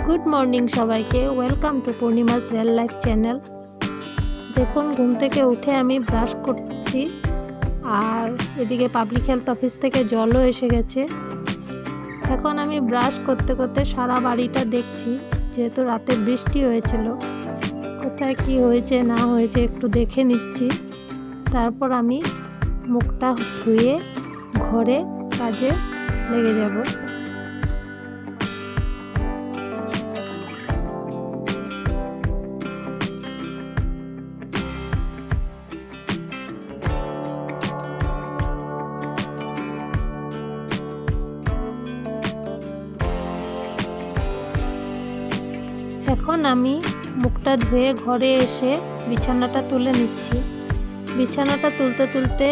Good morning সবাইকে, welcome to Purnima's real life channel. দেখুন, ঘুম থেকে উঠে আমি ব্রাশ করছি, আর এদিকে পাবলিক হেলথ অফিস থেকে জলও এসে গেছে। এখন আমি ব্রাশ করতে করতে সারা বাড়িটা দেখছি, যেহেতু রাতে বৃষ্টি হয়েছিল। কোথায় কি হয়েছে না হয়েছে একটু দেখে নিচ্ছি, তারপর আমি মুখটা ধুয়ে ঘরে কাজে লেগে যাব। এখন আমি মুখটা ধুয়ে ঘরে এসে বিছানাটা তুলে নিচ্ছি। বিছানাটা তুলতে তুলতে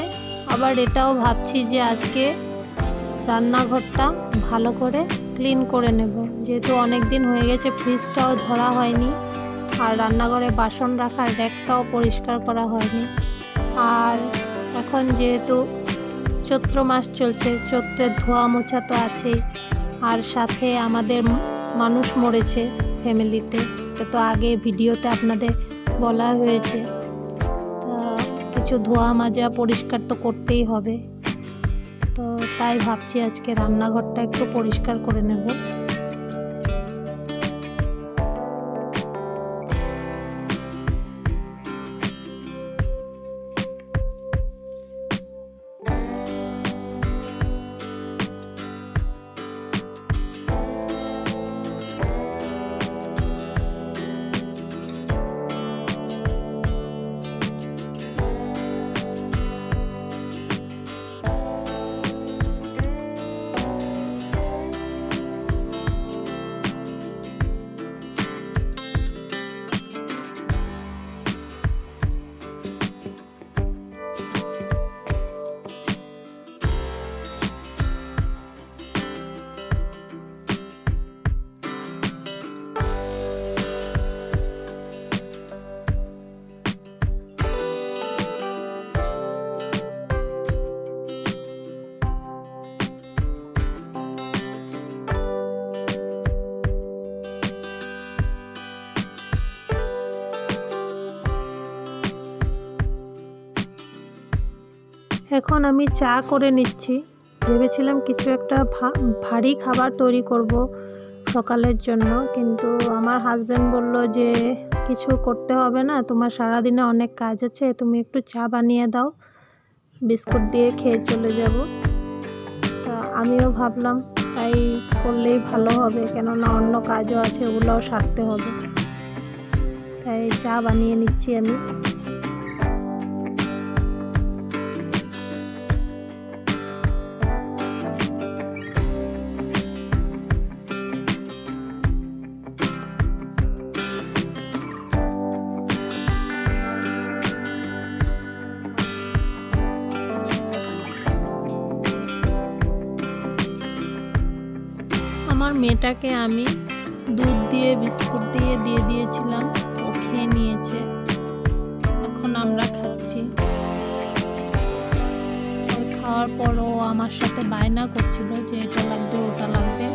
আবার এটাও ভাবছি যে আজকে রান্নাঘরটা ভালো করে ক্লিন করে নেব, যেহেতু অনেক দিন হয়ে গেছে ফ্রিজটাও ধরা হয়নি, আর রান্নাঘরে বাসন রাখার র্যাকটাও পরিষ্কার করা হয়নি। আর এখন যেহেতু চৈত্র মাস চলছে, চৈত্রের ধোয়া মোছা তো আছেই, আর সাথে আমাদের মানুষ মরেছে ফ্যামিলিতে, তো আগে ভিডিওতে আপনাদের বলা হয়েছে। তা কিছু ধোয়া মাজা পরিষ্কার তো করতেই হবে, তো তাই ভাবছি আজকে রান্নাঘরটা একটু পরিষ্কার করে নেব। এখন আমি চা করে নিচ্ছি। ভেবেছিলাম কিছু একটা ভারী খাবার তৈরি করব সকালের জন্য, কিন্তু আমার হাজব্যান্ড বলল যে কিছু করতে হবে না, তোমার সারাদিনে অনেক কাজ আছে, তুমি একটু চা বানিয়ে দাও, বিস্কুট দিয়ে খেয়ে চলে যাব। তা আমিও ভাবলাম তাই করলেই ভালো হবে, কেননা অন্য কাজও আছে, ওগুলোও সারতে হবে। তাই চা বানিয়ে নিচ্ছি আমি। আমার মেয়েটাকে আমি দুধ দিয়ে বিস্কুট দিয়ে দিয়েছিলাম, ও খেয়ে নিয়েছে। এখন আমরা খাচ্ছি। খাওয়ার পর ও আমার সাথে বায়না করছিল যে এটা লাগবে ওটা লাগবে,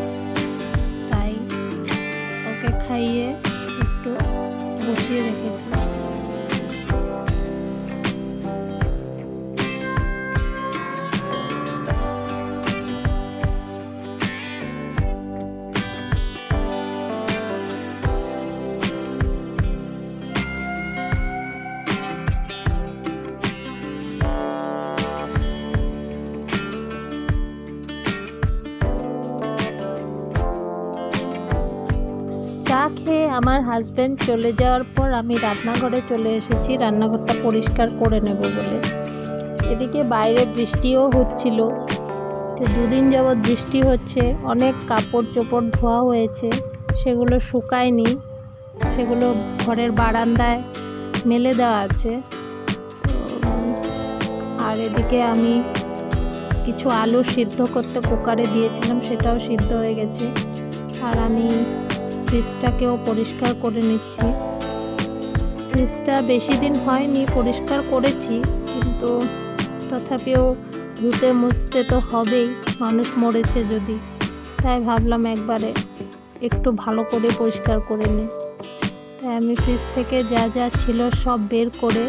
তাই ওকে খাইয়ে একটু বসিয়ে রেখেছি। চা খেয়ে আমার হাজব্যান্ড চলে যাওয়ার পর আমি রান্নাঘরে চলে এসেছি, রান্নাঘরটা পরিষ্কার করে নেব বলে। এদিকে বাইরে বৃষ্টিও হচ্ছিল, তো দুদিন যাবৎ বৃষ্টি হচ্ছে, অনেক কাপড় চোপড় ধোয়া হয়েছে, সেগুলো শুকায়নি, সেগুলো ঘরের বারান্দায় মেলে দেওয়া আছে। তো আর এদিকে আমি কিছু আলু সিদ্ধ করতে কুকারে দিয়েছিলাম, সেটাও সিদ্ধ হয়ে গেছে। আর আমি ফ্রিজটাকেও পরিষ্কার করে নিচ্ছি। ফ্রিজটা বেশি দিন হয়নি পরিষ্কার করেছি, কিন্তু তথাপিও ধুতে মুছতে তো হবেই, মানুষ মরেছে যদি, তাই ভাবলাম একবারে একটু ভালো করে পরিষ্কার করে নিই। তাই আমি ফ্রিজ থেকে যা যা ছিল সব বের করে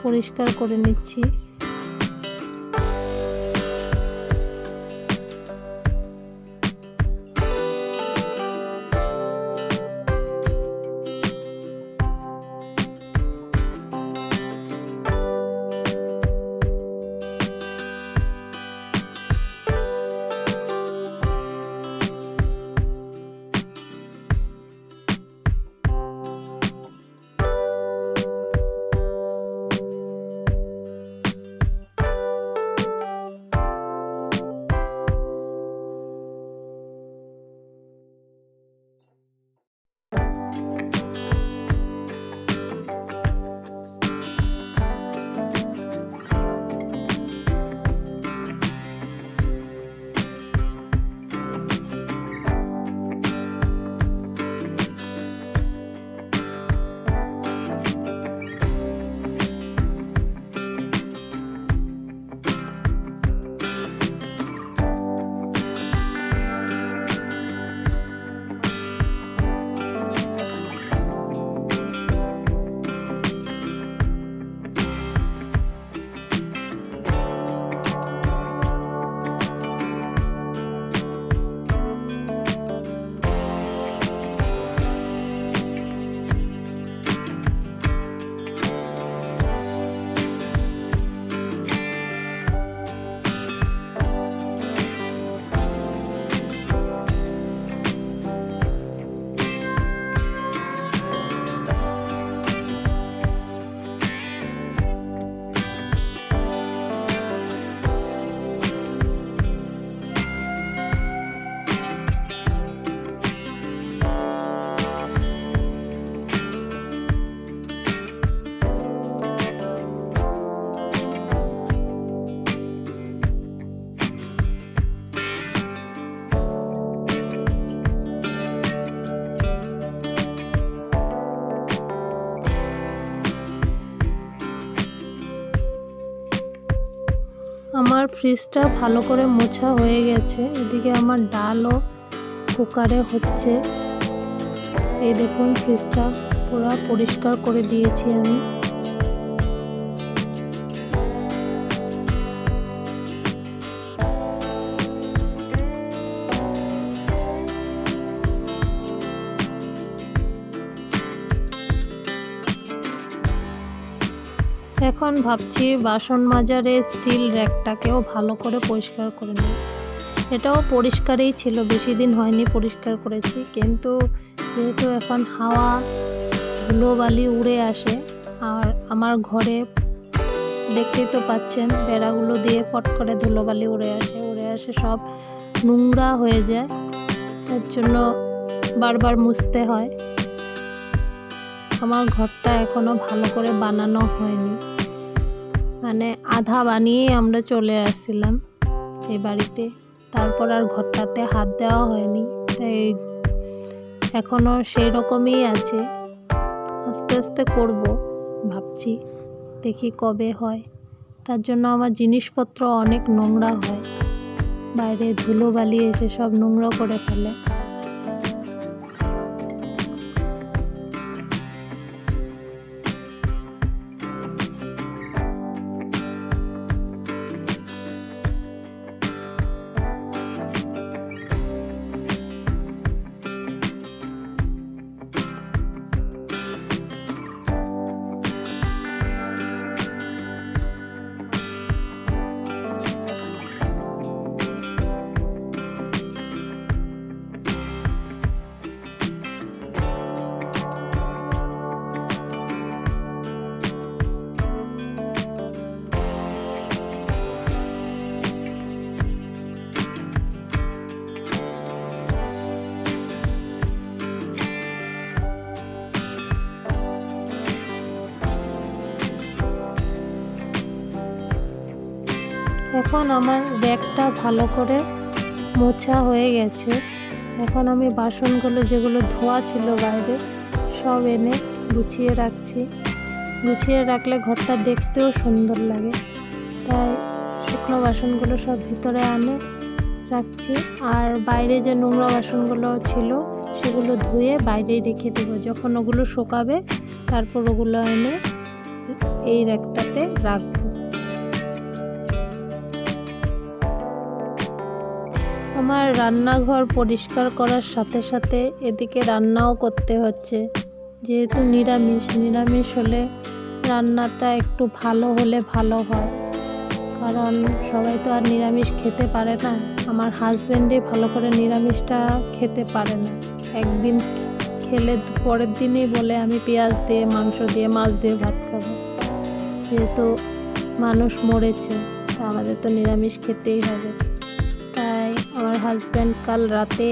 পরিষ্কার করে নিচ্ছি। আমার ফ্রিজটা ভালো করে মোছা হয়ে গেছে। এদিকে আমার ডালও কুকারে হচ্ছে। এই দেখুন ফ্রিজটা পুরো পরিষ্কার করে দিয়েছি আমি। এখন ভাবছি বাসন মাজার এই স্টিল র্যাকটাকেও ভালো করে পরিষ্কার করে নিই। এটাও পরিষ্কারই ছিল, বেশি দিন হয়নি পরিষ্কার করেছি, কিন্তু যেহেতু এখন হাওয়া ধুলোবালি উড়ে আসে, আর আমার ঘরে দেখতেই তো পাচ্ছেন বেড়াগুলো দিয়ে ফট করে ধুলোবালি উড়ে আসে সব নোংরা হয়ে যায়, তার জন্য বারবার মুছতে হয়। আমার ঘরটা এখনো ভালো করে বানানো হয়নি, মানে আধা বানিয়ে আমরা চলে আসছিলাম এই বাড়িতে, তারপর আর ঘরটাতে হাত দেওয়া হয়নি। তাই এখনো সেই রকমই আছে, আস্তে আস্তে করব ভাবছি, দেখি কবে হয়। তার জন্য আমার জিনিসপত্র অনেক নোংরা হয়, বাইরে ধুলোবালি এসে সব নোংরা করে ফেলে। এখন আমার র্যাকটা ভালো করে মোছা হয়ে গেছে। এখন আমি বাসনগুলো যেগুলো ধোয়া ছিল বাইরে সব এনে গুছিয়ে রাখছি। গুছিয়ে রাখলে ঘরটা দেখতেও সুন্দর লাগে, তাই শুকনো বাসনগুলো সব ভিতরে আনে রাখছি। আর বাইরে যে নোংরা বাসনগুলো ছিল সেগুলো ধুয়ে বাইরেই রেখে দেবো। যখন ওগুলো শুকাবে তারপর ওগুলো এনে এই র্যাকটাতে রাখবো। আমার রান্নাঘর পরিষ্কার করার সাথে সাথে এদিকে রান্নাও করতে হচ্ছে। যেহেতু নিরামিষ হলে রান্নাটা একটু ভালো হলে ভালো হয়, কারণ সবাই তো আর নিরামিষ খেতে পারে না। আমার হাজব্যান্ডে ভালো করে নিরামিষটা খেতে পারে না। একদিন খেলে পরের দিনই বলে আমি পেঁয়াজ দিয়ে, মাংস দিয়ে, মাছ দিয়ে ভাত খাবো। যেহেতু মানুষ মরেছে তা আমাদের তো নিরামিষ খেতেই হবে। তাই আমার হাজব্যান্ড কাল রাতে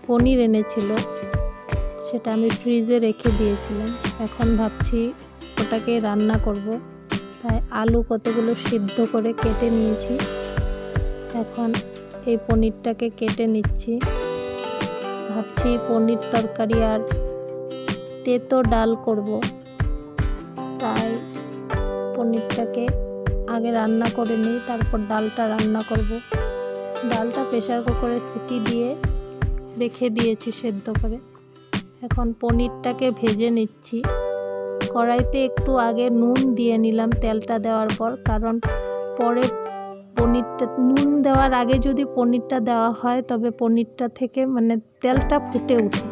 পনির এনেছিল, সেটা আমি ফ্রিজে রেখে দিয়েছিলাম। এখন ভাবছি ওটাকে রান্না করব। তাই আলু কতগুলো সিদ্ধ করে কেটে নিয়েছি। এখন এই পনিরটাকে কেটে নিচ্ছি। ভাবছি পনির তরকারি আর তেতো ডাল করব। তাই পনিরটাকে আগে রান্না করে নিই, তারপর ডালটা রান্না করব। ডালটা প্রেসার কুকারে সিটি দিয়ে রেখে দিয়েছি সেদ্ধ করে। এখন পনিরটাকে ভেজে নিচ্ছি। কড়াইতে একটু আগে নুন দিয়ে নিলাম তেলটা দেওয়ার পর, কারণ পরে পনিরটা নুন দেওয়ার আগে যদি পনিরটা দেওয়া হয় তবে পনিরটা থেকে তেলটা ফুটে ওঠে,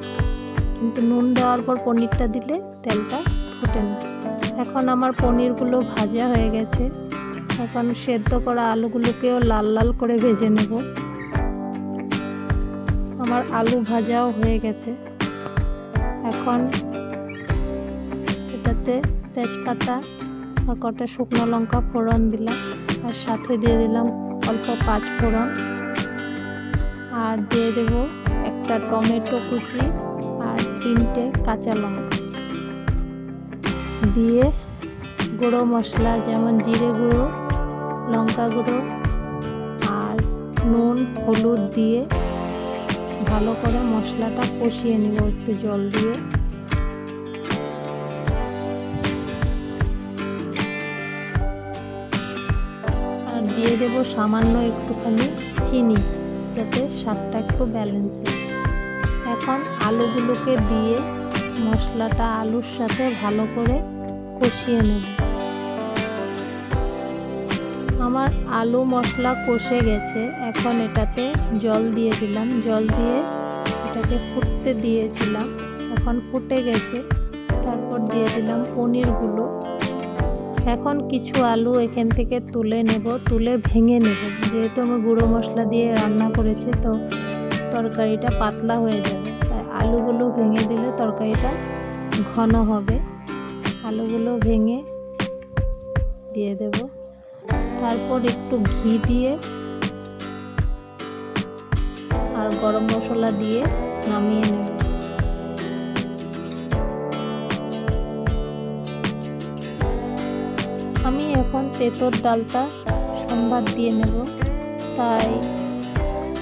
কিন্তু নুন দেওয়ার পর পনিরটা দিলে তেলটা ফুটে না। এখন আমার পনিরগুলো ভাজা হয়ে গেছে। এখন সেদ্ধ করা আলুগুলোকেও লাল লাল করে ভেজে নেব। আমার আলু ভাজাও হয়ে গেছে। এখন এটাতে তেজপাতা আর কটা শুকনো লঙ্কা ফোড়ন দিলাম, আর সাথে দিয়ে দিলাম অল্প 5 ফোড়ন, আর দিয়ে দেব একটা টমেটো কুচি আর 3টে কাঁচা লঙ্কা দিয়ে গুঁড়ো মশলা যেমন জিরে গুঁড়ো, লঙ্কা গুঁড়ো আর নুন হলুদ দিয়ে ভালো করে মশলাটা কষিয়ে নেব একটু জল দিয়ে। আর দিয়ে দেব সামান্য একটুখানি চিনি, যাতে স্বাদটা একটু ব্যালেন্স হয়। এখন আলুগুলোকে দিয়ে মশলাটা আলুর সাথে ভালো করে কষিয়ে নেব। আমার আলু মশলা কষে গেছে। এখন এটাতে জল দিয়ে দিলাম। জল দিয়ে এটাকে ফুটতে দিয়েছিলাম, এখন ফুটে গেছে। তারপর দিয়ে দিলাম পনিরগুলো। এখন কিছু আলু এখান থেকে তুলে নেব, তুলে ভেঙে নেব। যেহেতু আমি গুঁড়ো মশলা দিয়ে রান্না করেছি তো তরকারিটা পাতলা হয়ে যাবে, তাই আলুগুলো ভেঙে দিলে তরকারিটা ঘন হবে। আলুগুলো ভেঙে দিয়ে দেব। তারপর একটু ঘি দিয়ে আর গরম মশলা দিয়ে নামিয়ে নেব। আমি এখন তেঁতোর ডালটা সম্বার দিয়ে নেব। তাই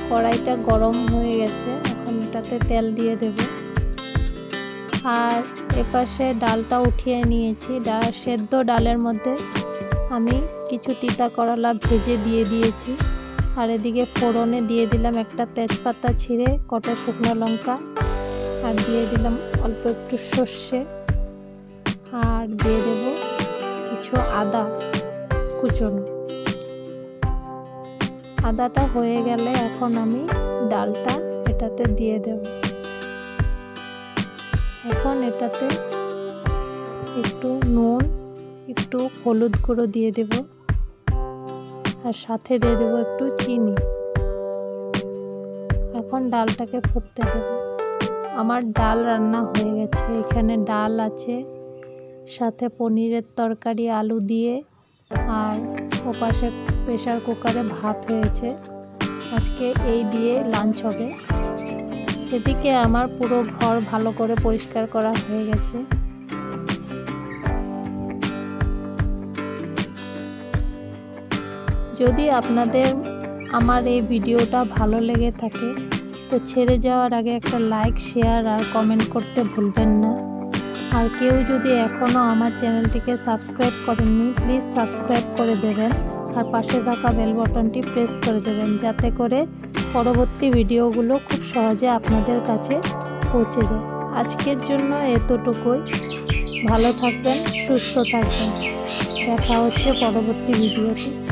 কড়াইটা গরম হয়ে গেছে, এখন এটাতে তেল দিয়ে দেব। আর এপাশে ডালটা উঠিয়ে নিয়েছি। সেদ্ধ ডালের মধ্যে আমি কিছু তিতা করলা ভেজে দিয়ে দিয়েছি। আর এদিকে ফোড়নে দিয়ে দিলাম একটা তেজপাতা ছিঁড়ে, কটা শুকনো লঙ্কা, আর দিয়ে দিলাম অল্প একটু সর্ষে, আর দিয়ে দেব কিছু আদা কুচনো। আদাটা হয়ে গেলে এখন আমি ডালটা এটাতে দিয়ে দেব। এখন এটাতে একটু নুন, একটু হলুদ গুঁড়ো দিয়ে দেব, আর সাথে দিয়ে দেব একটু চিনি। এখন ডালটাকে ফুটতে দেব। আমার ডাল রান্না হয়ে গেছে। এখানে ডাল আছে, সাথে পনিরের তরকারি আলু দিয়ে, আর ওপাশে প্রেসার কুকারে ভাত হয়েছে। আজকে এই দিয়ে লাঞ্চ হবে। এদিকে আমার পুরো ঘর ভালো করে পরিষ্কার করা হয়ে গেছে। যদি আপনাদের আমার এই ভিডিওটা ভালো লেগে থাকে তো ছেড়ে যাওয়ার আগে একটা লাইক, শেয়ার আর কমেন্ট করতে ভুলবেন না। আর কেউ যদি এখনও আমার চ্যানেলটিকে সাবস্ক্রাইব করেননি প্লিজ সাবস্ক্রাইব করে দেবেন। আর পাশে থাকা বেল বাটনটি প্রেস করে দেবেন, যাতে করে পরবর্তী ভিডিওগুলো খুব সহজে আপনাদের কাছে পৌঁছে যায়। আজকের জন্য এতটুকুই। ভালো থাকবেন, সুস্থ থাকবেন। দেখা হচ্ছে পরবর্তী ভিডিওতে।